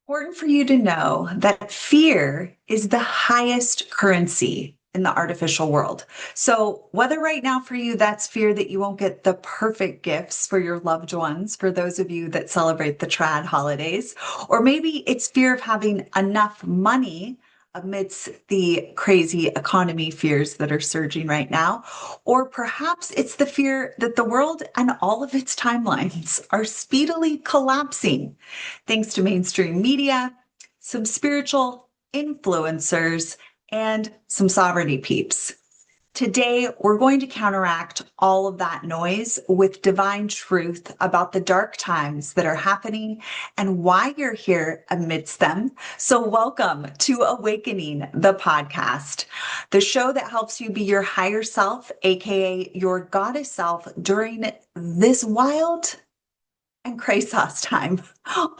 Important for you to know that fear is the highest currency in the artificial world. So, whether right now for you that's fear that you won't get the perfect gifts for your loved ones, for those of you that celebrate the trad holidays, or maybe it's fear of having enough money amidst the crazy economy fears that are surging right now, or perhaps it's the fear that the world and all of its timelines are speedily collapsing thanks to mainstream media, some spiritual influencers, and some sovereignty peeps. Today, we're going to counteract all of that noise with divine truth about the dark times that are happening and why you're here amidst them. So, welcome to Awakening, the podcast, the show that helps you be your higher self, aka your goddess self, during this wild and Christos time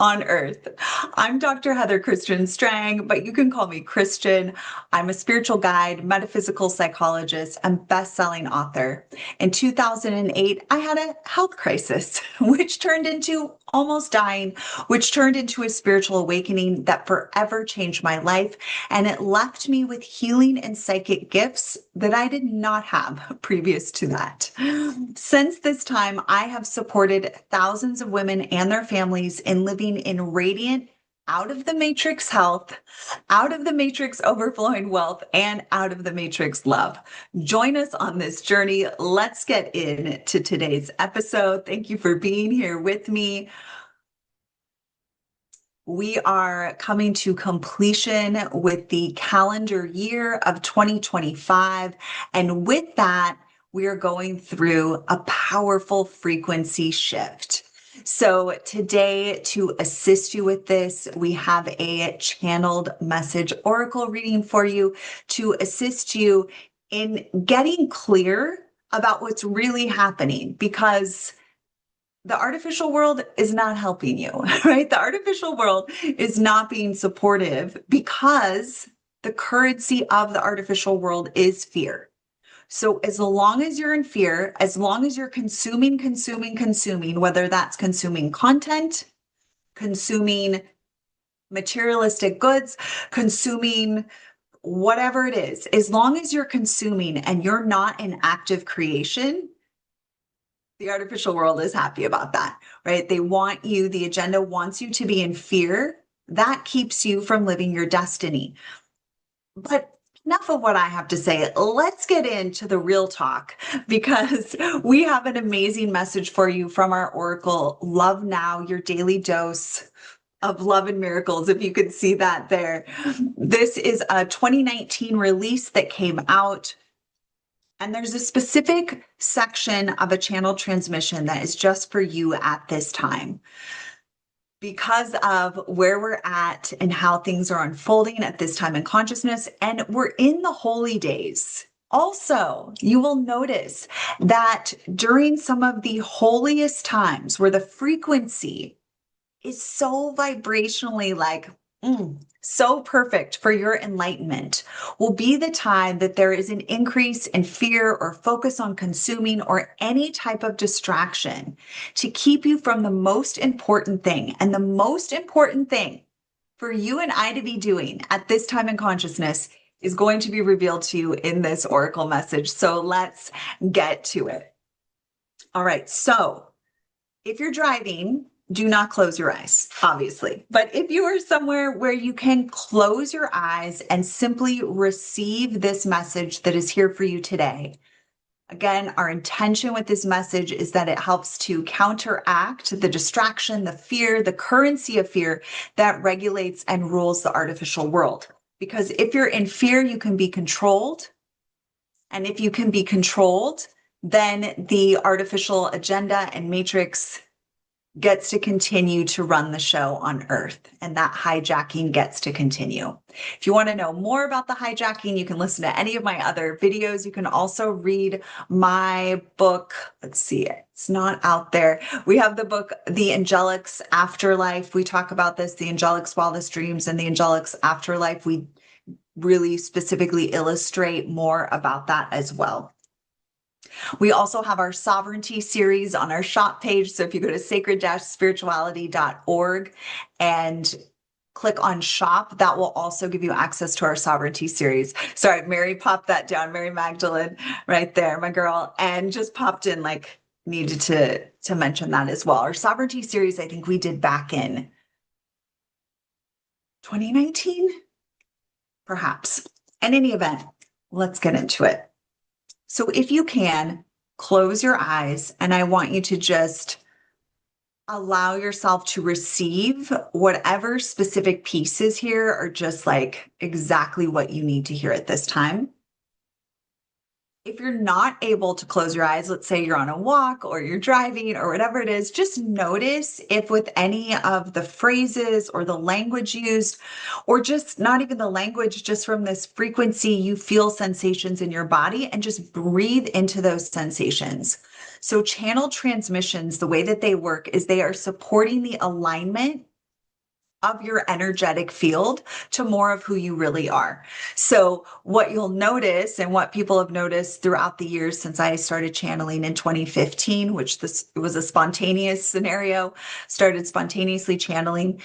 on earth. I'm Dr. Heather Christian Strang, but you can call me Christian. I'm a spiritual guide, metaphysical psychologist, and best-selling author. In 2008, I had a health crisis, which turned into almost dying, which turned into a spiritual awakening that forever changed my life. And it left me with healing and psychic gifts that I did not have previous to that. Since this time, I have supported thousands of women and their families in living in radiant, out of the matrix health, out of the matrix overflowing wealth, and out of the matrix love. Join us on this journey. Let's get into today's episode. Thank you for being here with me. We are coming to completion with the calendar year of 2025. And with that, we are going through a powerful frequency shift. So today, to assist you with this, we have a channeled message oracle reading for you to assist you in getting clear about what's really happening, because the artificial world is not helping you, right? The artificial world is not being supportive because the currency of the artificial world is fear. So as long as you're in fear, as long as you're consuming, whether that's consuming content, consuming materialistic goods, consuming whatever it is, as long as you're consuming and you're not in active creation, the artificial world is happy about that, right? They want you, the agenda wants you to be in fear. That keeps you from living your destiny. But enough of what I have to say. Let's get into the real talk, because we have an amazing message for you from our oracle. Love Now, your daily dose of love and miracles, if you could see that there. This is a 2019 release that came out. And there's a specific section of a channel transmission that is just for you at this time. Because of where we're at and how things are unfolding at this time in consciousness, and we're in the holy days. Also, you will notice that during some of the holiest times where the frequency is so vibrationally like, so perfect for your enlightenment, will be the time that there is an increase in fear or focus on consuming or any type of distraction to keep you from the most important thing. And the most important thing for you and I to be doing at this time in consciousness is going to be revealed to you in this oracle message. So let's get to it. All right. So if you're driving, do not close your eyes, obviously. But if you are somewhere where you can close your eyes and simply receive this message that is here for you today. Again, our intention with this message is that it helps to counteract the distraction, the fear, the currency of fear that regulates and rules the artificial world. Because if you're in fear, you can be controlled. And if you can be controlled, then the artificial agenda and matrix gets to continue to run the show on Earth, and that hijacking gets to continue. If you want to know more about the hijacking, you can listen to any of my other videos. You can also read my book. Let's see, it's not out there. We have the book, The Angelic's Afterlife. We talk about this, the Angelic's Wildest Dreams and the Angelic's Afterlife. We really specifically illustrate more about that as well. We also have our sovereignty series on our shop page. So if you go to sacred-spirituality.org and click on shop. That will also give you access to our sovereignty series. Sorry, Mary popped that down. Mary Magdalene right there, my girl, and just popped in like needed to mention that as well. Our sovereignty series, I think we did back in 2019, perhaps. In any event, let's get into it. So if you can, close your eyes, and I want you to just allow yourself to receive whatever specific pieces here are just like exactly what you need to hear at this time. If you're not able to close your eyes, let's say you're on a walk or you're driving or whatever it is, just notice if with any of the phrases or the language used, or just not even the language, just from this frequency, you feel sensations in your body, and just breathe into those sensations. So channel transmissions, the way that they work is they are supporting the alignment of your energetic field to more of who you really are. So what you'll notice, and what people have noticed throughout the years since I started channeling in 2015, which this was a spontaneous scenario, started spontaneously channeling,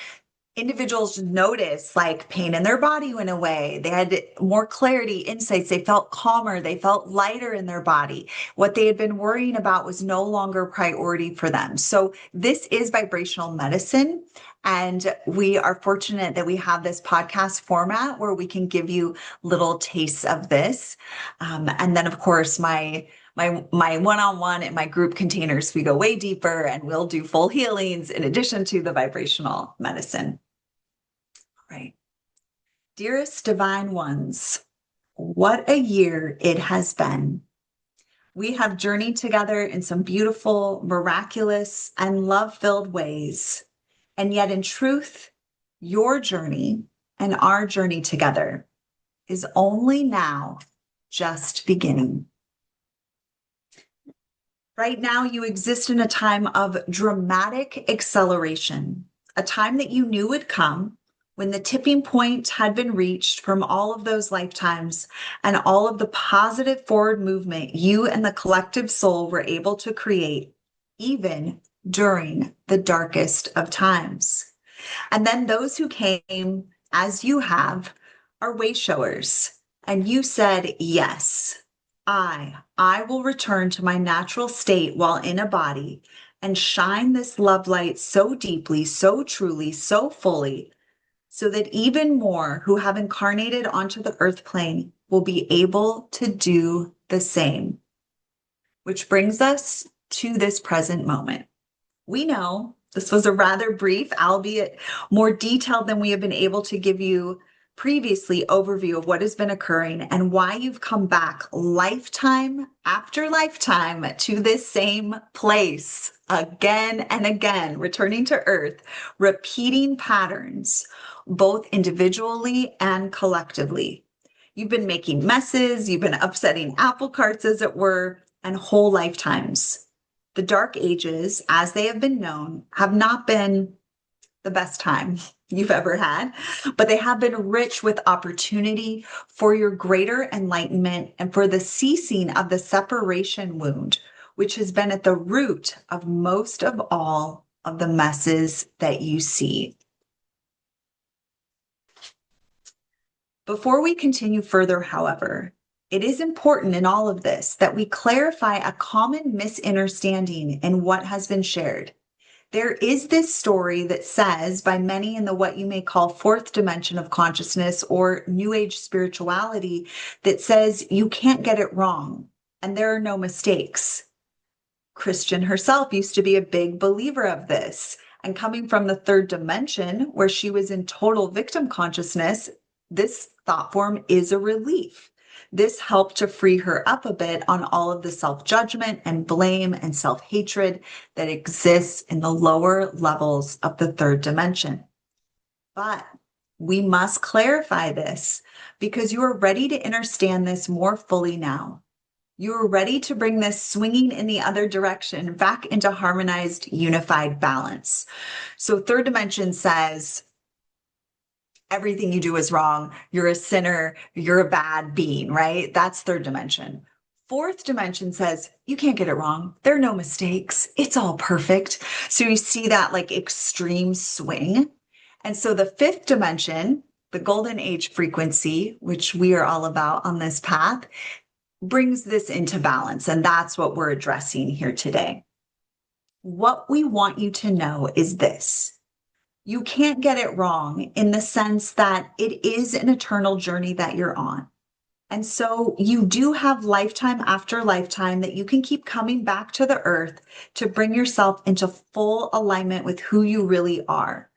individuals noticed like pain in their body went away. They had more clarity, insights. They felt calmer. They felt lighter in their body. What they had been worrying about was no longer priority for them. So this is vibrational medicine. And we are fortunate that we have this podcast format where we can give you little tastes of this. And then, of course, my one-on-one and my group containers, we go way deeper and we'll do full healings in addition to the vibrational medicine. Right. Dearest divine ones, what a year it has been. We have journeyed together in some beautiful, miraculous, and love-filled ways. And yet in truth, your journey and our journey together is only now just beginning. Right now, you exist in a time of dramatic acceleration, a time that you knew would come when the tipping point had been reached from all of those lifetimes and all of the positive forward movement you and the collective soul were able to create, even during the darkest of times. And then those who came, as you have, are way showers. And you said, yes, I will return to my natural state while in a body and shine this love light so deeply, so truly, so fully, so that even more who have incarnated onto the earth plane will be able to do the same. Which brings us to this present moment. We know this was a rather brief, albeit more detailed than we have been able to give you previously, overview of what has been occurring and why you've come back lifetime after lifetime to this same place again and again, returning to earth, repeating patterns, both individually and collectively. You've been making messes, you've been upsetting apple carts, as it were, and whole lifetimes. The dark ages, as they have been known, have not been the best time you've ever had, but they have been rich with opportunity for your greater enlightenment and for the ceasing of the separation wound, which has been at the root of most of all of the messes that you see. Before we continue further, however, it is important in all of this that we clarify a common misunderstanding in what has been shared. There is this story that says by many in the what you may call fourth dimension of consciousness or New Age spirituality that says you can't get it wrong and there are no mistakes. Christian herself used to be a big believer of this. And coming from the third dimension where she was in total victim consciousness, this thought form is a relief. This helped to free her up a bit on all of the self-judgment and blame and self-hatred that exists in the lower levels of the third dimension. But we must clarify this because you are ready to understand this more fully now. You are ready to bring this swinging in the other direction back into harmonized, unified balance. So third dimension says, everything you do is wrong. You're a sinner. You're a bad being, right? That's third dimension. Fourth dimension says, you can't get it wrong. There are no mistakes. It's all perfect. So you see that like extreme swing. And so the fifth dimension, the golden age frequency, which we are all about on this path, brings this into balance. And that's what we're addressing here today. What we want you to know is this. You can't get it wrong in the sense that it is an eternal journey that you're on. And so you do have lifetime after lifetime that you can keep coming back to the earth to bring yourself into full alignment with who you really are.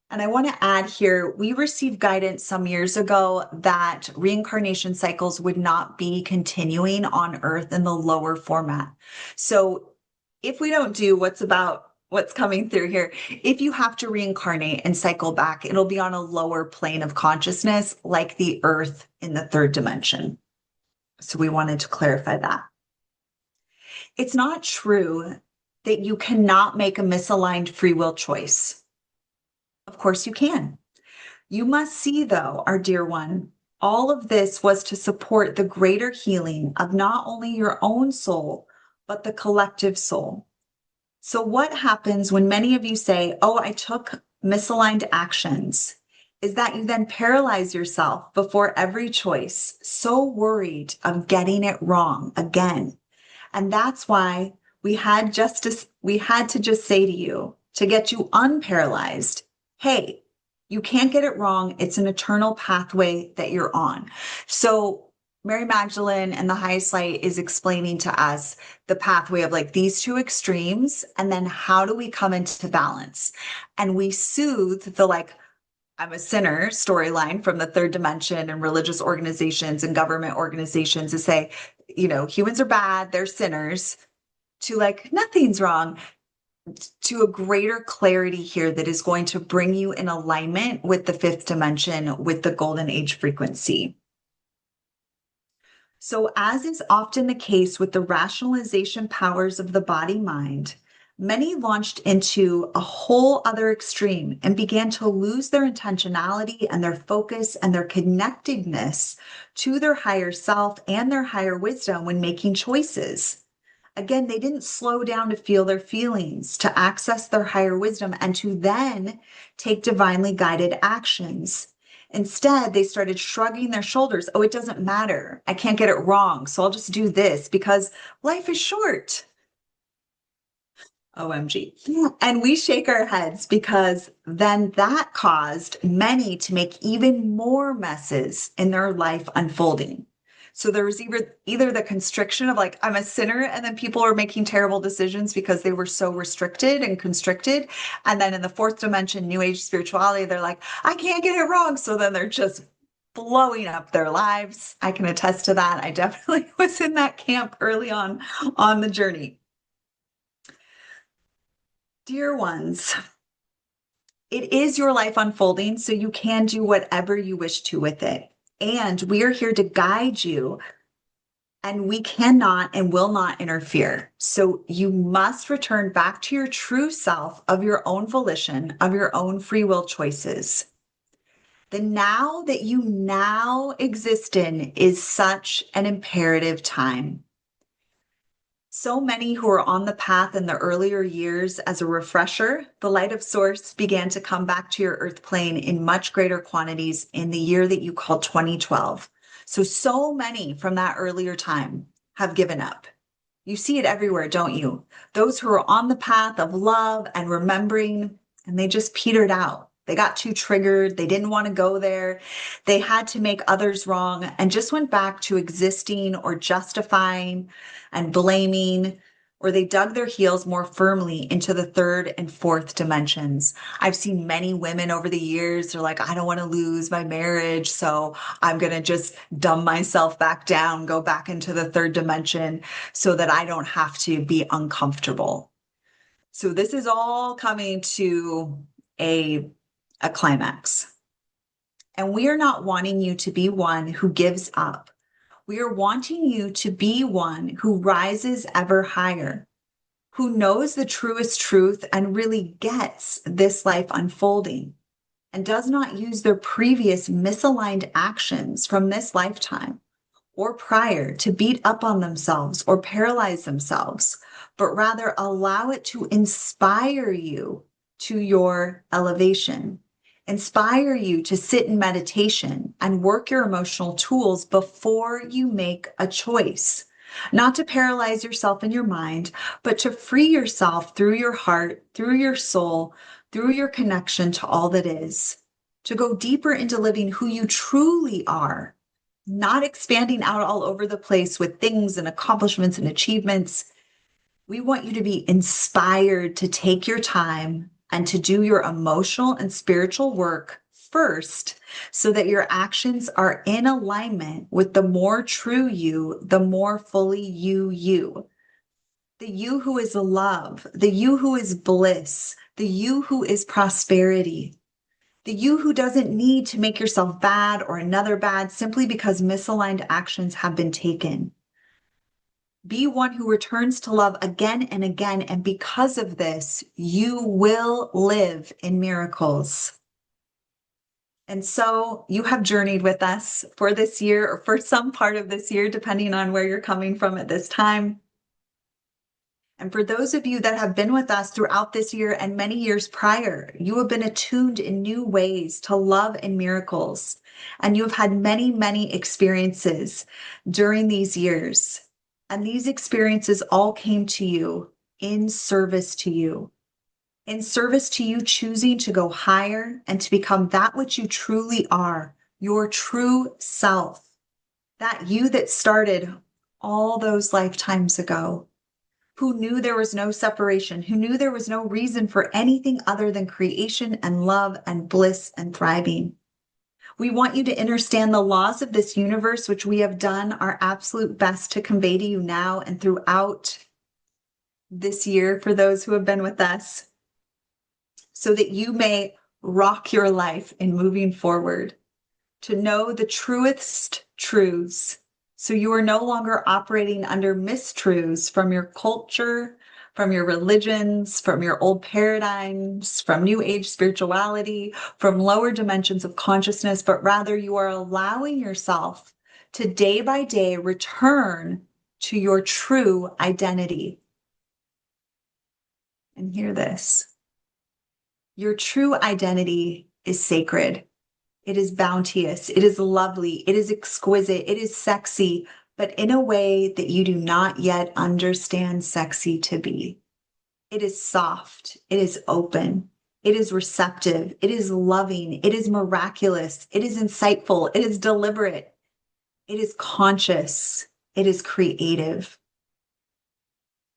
And I want to add here, we received guidance some years ago that reincarnation cycles would not be continuing on earth in the lower format. So if we don't do what's coming through here, if you have to reincarnate and cycle back, it'll be on a lower plane of consciousness, like the earth in the third dimension. So we wanted to clarify that. It's not true that you cannot make a misaligned free will choice. Of course you can. You must see, though, our dear one, all of this was to support the greater healing of not only your own soul, but the collective soul. So what happens when many of you say, oh, I took misaligned actions, is that you then paralyze yourself before every choice, so worried of getting it wrong again. And that's why we had to just say to you, to get you unparalyzed, hey, you can't get it wrong. It's an eternal pathway that you're on. So Mary Magdalene and the highest light is explaining to us the pathway of like these two extremes. And then how do we come into balance? And we soothe the like, I'm a sinner storyline from the third dimension and religious organizations and government organizations to say, humans are bad, they're sinners, to like, nothing's wrong, to a greater clarity here that is going to bring you in alignment with the fifth dimension, with the golden age frequency. So, as is often the case with the rationalization powers of the body mind, many launched into a whole other extreme and began to lose their intentionality and their focus and their connectedness to their higher self and their higher wisdom when making choices. Again, they didn't slow down to feel their feelings, to access their higher wisdom, and to then take divinely guided actions. Instead, they started shrugging their shoulders. Oh, it doesn't matter. I can't get it wrong. So I'll just do this because life is short. OMG. And we shake our heads because then that caused many to make even more messes in their life unfolding. So there was either the constriction of like, I'm a sinner, and then people are making terrible decisions because they were so restricted and constricted. And then in the fourth dimension, New Age spirituality, they're like, I can't get it wrong. So then they're just blowing up their lives. I can attest to that. I definitely was in that camp early on the journey. Dear ones, it is your life unfolding, so you can do whatever you wish to with it. And we are here to guide you, and we cannot and will not interfere. So you must return back to your true self of your own volition, of your own free will choices. The now that you now exist in is such an imperative time. So many who were on the path in the earlier years, as a refresher, the light of source began to come back to your earth plane in much greater quantities in the year that you call 2012. So many from that earlier time have given up. You see it everywhere, don't you? Those who are on the path of love and remembering, and they just petered out. They got too triggered. They didn't want to go there. They had to make others wrong and just went back to existing or justifying and blaming, or they dug their heels more firmly into the third and fourth dimensions. I've seen many women over the years, they're like, I don't want to lose my marriage, so I'm going to just dumb myself back down, go back into the third dimension so that I don't have to be uncomfortable. So this is all coming to a climax. And we are not wanting you to be one who gives up. We are wanting you to be one who rises ever higher, who knows the truest truth and really gets this life unfolding, and does not use their previous misaligned actions from this lifetime or prior to beat up on themselves or paralyze themselves, but rather allow it to inspire you to your elevation. inspire you to sit in meditation and work your emotional tools before you make a choice. Not to paralyze yourself in your mind, but to free yourself through your heart, through your soul, through your connection to all that is. To go deeper into living who you truly are, not expanding out all over the place with things and accomplishments and achievements. We want you to be inspired to take your time and to do your emotional and spiritual work first so that your actions are in alignment with the more true you, the more fully you. The you who is love, the you who is bliss, the you who is prosperity, the you who doesn't need to make yourself bad or another bad simply because misaligned actions have been taken. Be one who returns to love again and again. And because of this, you will live in miracles. And so you have journeyed with us for this year or for some part of this year, depending on where you're coming from at this time. And for those of you that have been with us throughout this year and many years prior, you have been attuned in new ways to love and miracles. And you have had many, many experiences during these years. And these experiences all came to you in service to you, in service to you choosing to go higher and to become that which you truly are, your true self, that you that started all those lifetimes ago, who knew there was no separation, who knew there was no reason for anything other than creation and love and bliss and thriving. We want you to understand the laws of this universe, which we have done our absolute best to convey to you now and throughout this year for those who have been with us, so that you may rock your life in moving forward, to know the truest truths. So you are no longer operating under mistruths from your culture, from your religions, from your old paradigms, from new age spirituality, from lower dimensions of consciousness, but rather you are allowing yourself to day by day return to your true identity. And hear this. Your true identity is sacred. It is bounteous. It is lovely. It is exquisite. It is sexy, but in a way that you do not yet understand sexy to be. It is soft. It is open. It is receptive. It is loving. It is miraculous. It is insightful. It is deliberate. It is conscious. It is creative.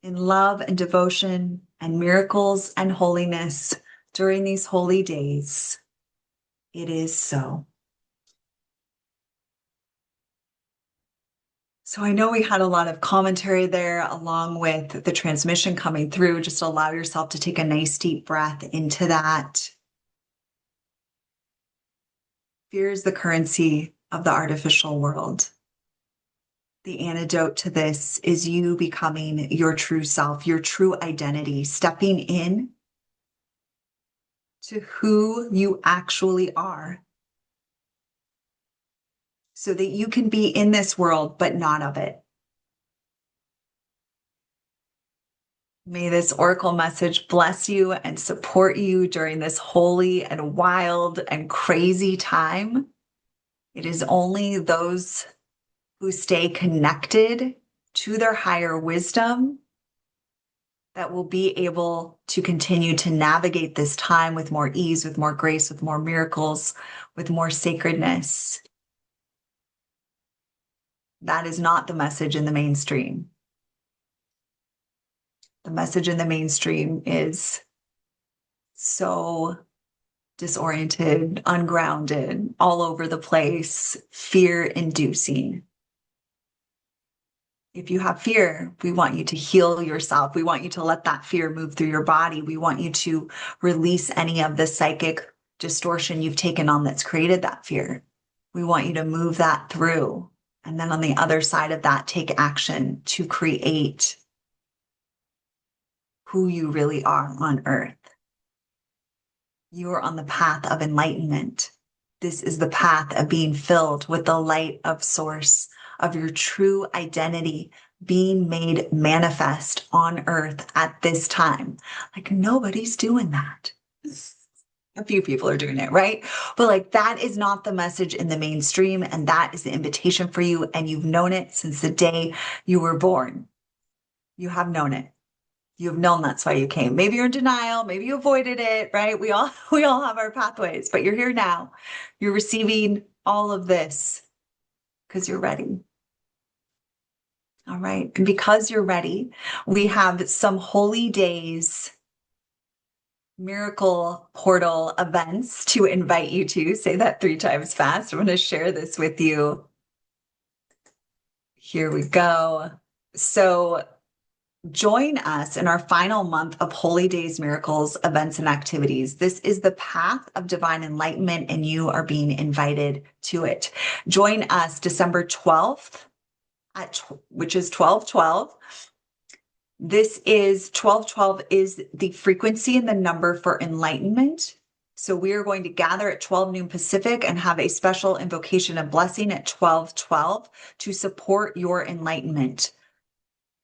In love and devotion and miracles and holiness during these holy days, it is so. So I know we had a lot of commentary there along with the transmission coming through. Just allow yourself to take a nice deep breath into that. Fear is the currency of the artificial world. The antidote to this is you becoming your true self, your true identity, stepping in to who you actually are, so that you can be in this world, but not of it. May this oracle message bless you and support you during this holy and wild and crazy time. It is only those who stay connected to their higher wisdom that will be able to continue to navigate this time with more ease, with more grace, with more miracles, with more sacredness. That is not the message in the mainstream. The message in the mainstream is so disoriented, ungrounded, all over the place, fear-inducing. If you have fear, we want you to heal yourself. We want you to let that fear move through your body. We want you to release any of the psychic distortion you've taken on that's created that fear. We want you to move that through. And then on the other side of that, take action to create who you really are on earth. You are on the path of enlightenment. This is the path of being filled with the light of source, of your true identity being made manifest on earth at this time. Like nobody's doing that. A few people are doing it, right? But like that is not the message in the mainstream. And that is the invitation for you. And you've known it since the day you were born. You have known it. You've known that's why you came. Maybe you're in denial, maybe you avoided it, right? We all have our pathways, but you're here now. You're receiving all of this because you're ready. All right. And because you're ready, we have some Holy Days miracle portal events to invite you to. Say that 3 times fast. I'm going to share this with you. Here we go. So join us in our final month of Holy Days miracles, events, and activities. This is the path of divine enlightenment, and you are being invited to it. Join us December 12th, which is 12/12. This is 12/12 is the frequency and the number for enlightenment. So we are going to gather at 12 noon Pacific and have a special invocation and blessing at 12/12 to support your enlightenment.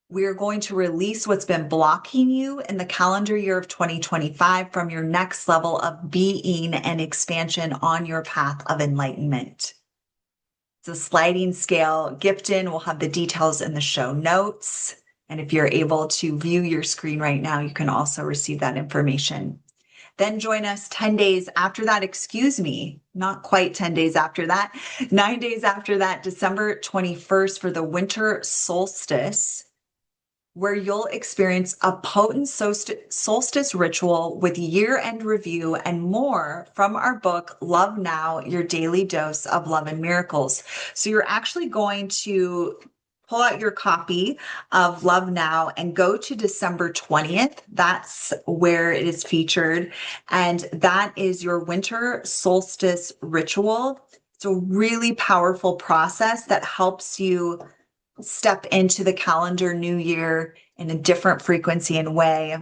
We are going to release what's been blocking you in the calendar year of 2025 from your next level of being and expansion on your path of enlightenment. It's a sliding scale gift in. We'll have the details in the show notes. And if you're able to view your screen right now, you can also receive that information. Then join us 10 days after that, not quite 10 days after that, 9 days after that, December 21st for the winter solstice, where you'll experience a potent solstice ritual with year-end review and more from our book, Love Now, Your Daily Dose of Love and Miracles. So you're actually going to pull out your copy of Love Now and go to December 20th. That's where it is featured. And that is your winter solstice ritual. It's a really powerful process that helps you step into the calendar new year in a different frequency and way.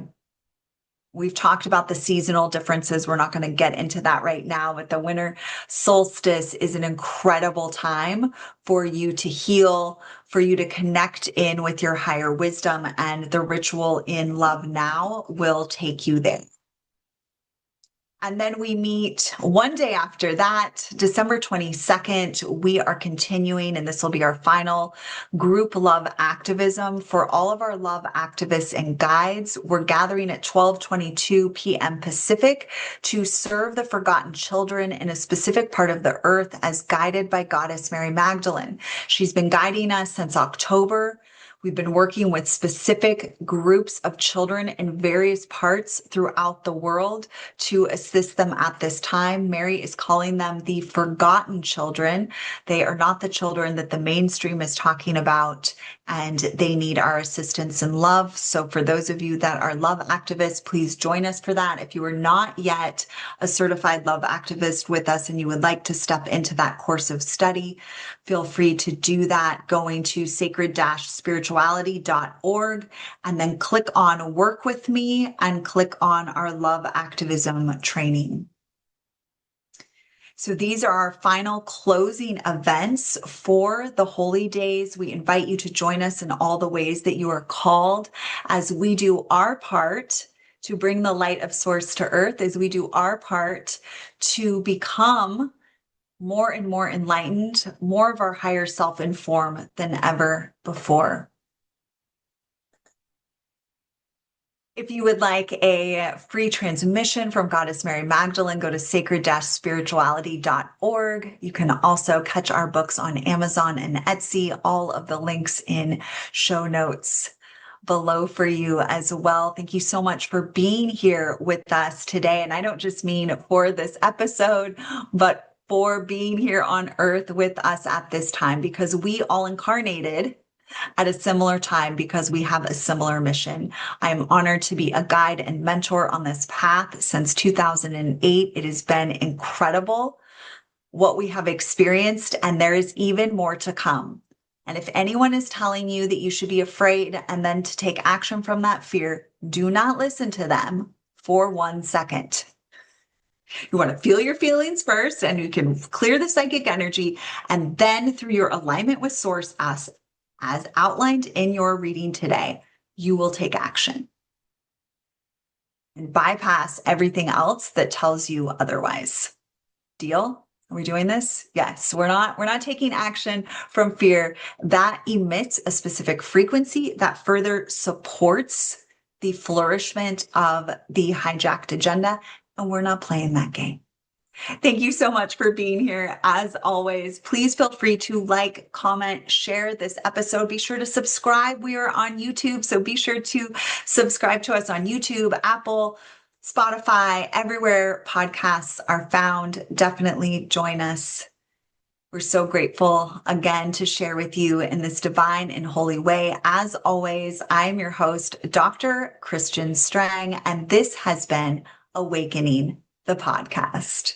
We've talked about the seasonal differences. We're not going to get into that right now, but the winter solstice is an incredible time for you to heal, for you to connect in with your higher wisdom, and the ritual in Love Now will take you there. And then we meet one day after that, December 22nd. We are continuing, and this will be our final group love activism for all of our love activists and guides. We're gathering at 12:22 p.m. Pacific to serve the forgotten children in a specific part of the earth as guided by Goddess Mary Magdalene. She's been guiding us since October. We've been working with specific groups of children in various parts throughout the world to assist them at this time. Mary is calling them the forgotten children. They are not the children that the mainstream is talking about, and they need our assistance and love. So for those of you that are love activists, please join us for that. If you are not yet a certified love activist with us and you would like to step into that course of study, feel free to do that going to sacred-spirituality.org and then click on Work With Me and click on our Love Activism training. So these are our final closing events for the Holy Days. We invite you to join us in all the ways that you are called as we do our part to bring the light of Source to earth, as we do our part to become more and more enlightened, more of our higher self informed than ever before. If you would like a free transmission from Goddess Mary Magdalene, go to sacred-spirituality.org. You can also catch our books on Amazon and Etsy, all of the links in show notes below for you as well. Thank you so much for being here with us today. And I don't just mean for this episode, but for being here on earth with us at this time, because we all incarnated at a similar time because we have a similar mission. I am honored to be a guide and mentor on this path since 2008. It has been incredible what we have experienced, and there is even more to come. And if anyone is telling you that you should be afraid and then to take action from that fear, do not listen to them for 1 second. You want to feel your feelings first, and you can clear the psychic energy, and then through your alignment with Source, as outlined in your reading today, you will take action. and bypass everything else that tells you otherwise. Deal? Are we doing this? Yes, we're not taking action from fear. That emits a specific frequency that further supports the flourishment of the hijacked agenda, and we're not playing that game. Thank you so much for being here. As always, please feel free to like, comment, share this episode. Be sure to subscribe. We are on YouTube, so be sure to subscribe to us on YouTube, Apple, Spotify, everywhere podcasts are found. Definitely join us. We're so grateful again to share with you in this divine and holy way. As always, I'm your host, Dr. Christian Strang, and this has been Awakening the Podcast.